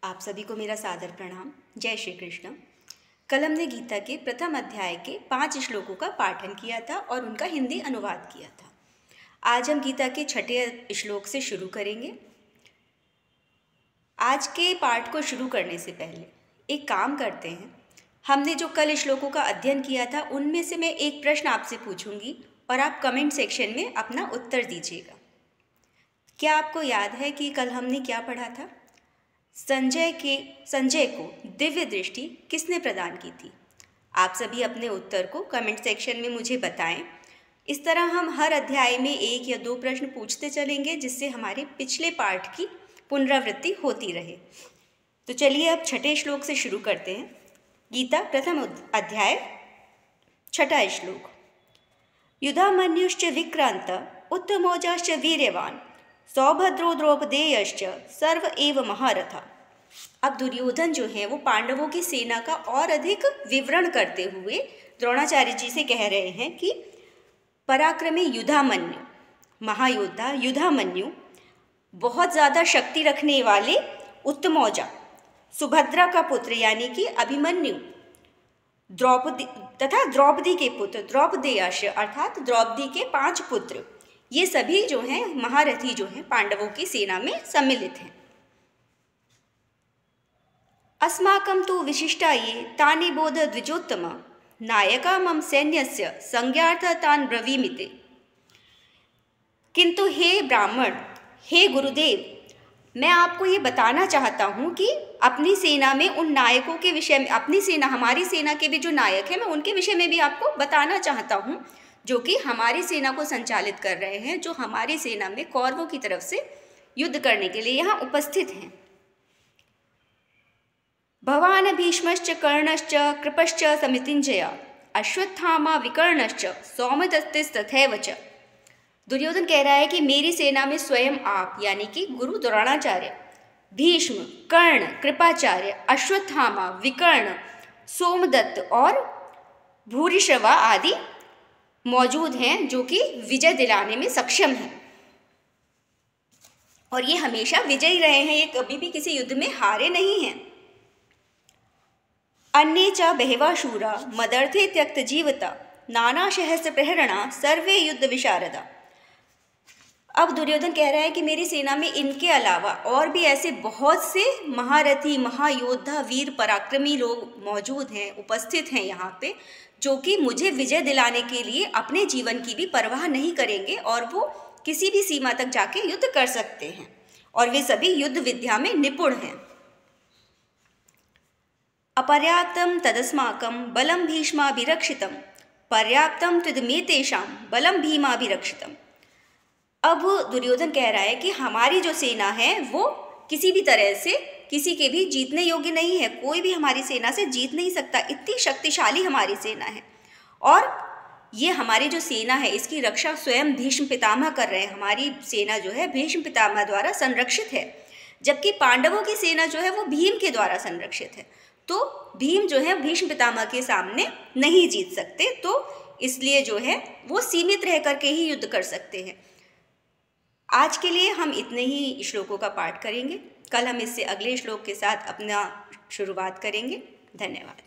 आप सभी को मेरा सादर प्रणाम। जय श्री कृष्ण। कल हमने गीता के प्रथम अध्याय के 5 श्लोकों का पाठन किया था और उनका हिंदी अनुवाद किया था। आज हम गीता के 6ठे श्लोक से शुरू करेंगे। आज के पाठ को शुरू करने से पहले एक काम करते हैं। हमने जो कल श्लोकों का अध्ययन किया था उनमें से मैं एक प्रश्न आपसे पूछूंगी और आप कमेंट सेक्शन में अपना उत्तर दीजिएगा। क्या आपको याद है कि कल हमने क्या पढ़ा था? संजय को दिव्य दृष्टि किसने प्रदान की थी? आप सभी अपने उत्तर को कमेंट सेक्शन में मुझे बताएं। इस तरह हम हर अध्याय में 1 या 2 प्रश्न पूछते चलेंगे, जिससे हमारे पिछले पाठ की पुनरावृत्ति होती रहे। तो चलिए अब 6ठे श्लोक से शुरू करते हैं। गीता प्रथम अध्याय 6ठा श्लोक। युधामन्युश्च विक्रांत उत्तमौजाश्च वीर्यवान सौभद्रो द्रौपदेयश्च सर्व एव महारथा। अब दुर्योधन जो है वो पांडवों की सेना का और अधिक विवरण करते हुए द्रोणाचार्य जी से कह रहे हैं कि पराक्रमी युधामन्यु, महायोद्धा युधामन्यु, बहुत ज़्यादा शक्ति रखने वाले उत्तमौजा, सुभद्रा का पुत्र यानी कि अभिमन्यु, द्रौपदी तथा द्रौपदी के पुत्र द्रौपदेयश्च अर्थात द्रौपदी के 5 पुत्र, ये सभी जो हैं महारथी जो हैं पांडवों की सेना में सम्मिलित हैं। अस्माकं तु विशिष्टाये तानि बोध द्विजोत्तम नायका मम सैन्यस्य संज्ञार्थ तान् ब्रवीमिते। किंतु हे ब्राह्मण, हे गुरुदेव, मैं आपको ये बताना चाहता हूँ कि अपनी सेना में उन नायकों के विषय में, अपनी सेना हमारी सेना के भी जो नायक हैं, मैं उनके विषय में भी आपको बताना चाहता हूँ, जो कि हमारी सेना को संचालित कर रहे हैं, जो हमारी सेना में कौरवों की तरफ से युद्ध करने के लिए यहाँ उपस्थित हैं। भवान भीष्मश्च कर्णश्च कृपश्च समितिञ्जय अश्वत्थामा विकर्णश्च सौमदत्तिस्तथैव च। दुर्योधन कह रहा है कि मेरी सेना में स्वयं आप यानी कि गुरु द्रोणाचार्य, भीष्म, कर्ण, कृपाचार्य, अश्वत्थामा, विकर्ण, सोमदत्त और भूरिश्रवा आदि मौजूद हैं, जो कि विजय दिलाने में सक्षम हैं और ये हमेशा विजयी रहे हैं, ये कभी भी किसी युद्ध में हारे नहीं हैं। अन्ये च बहवः शूरा मदर्थे त्यक्त जीवता नाना सहस्र प्रहरणा सर्वे युद्ध विशारदा। अब दुर्योधन कह रहा है कि मेरी सेना में इनके अलावा और भी ऐसे बहुत से महारथी, महायोद्धा, वीर पराक्रमी लोग मौजूद हैं, उपस्थित हैं यहाँ पे, जो कि मुझे विजय दिलाने के लिए अपने जीवन की भी परवाह नहीं करेंगे और वो किसी भी सीमा तक जाके युद्ध कर सकते हैं और वे सभी युद्ध विद्या में निपुण हैं। अपर्याप्तं तदस्माकं बलं भीष्माभिरक्षितं पर्याप्तं त्विदमेतेषां बलं भीमाभिरक्षितम्। अब दुर्योधन कह रहा है कि हमारी जो सेना है वो किसी भी तरह से किसी के भी जीतने योग्य नहीं है, कोई भी हमारी सेना से जीत नहीं सकता, इतनी शक्तिशाली हमारी सेना है। और ये हमारी जो सेना है इसकी रक्षा स्वयं भीष्म पितामह कर रहे हैं। हमारी सेना जो है भीष्म पितामह द्वारा संरक्षित है, जबकि पांडवों की सेना जो है वो भीम के द्वारा संरक्षित है। तो भीम जो है भीष्म पितामह के सामने नहीं जीत सकते, तो इसलिए जो है वो सीमित रह करके ही युद्ध कर सकते हैं। आज के लिए हम इतने ही श्लोकों का पाठ करेंगे। कल हम इससे अगले श्लोक के साथ अपना शुरुआत करेंगे। धन्यवाद।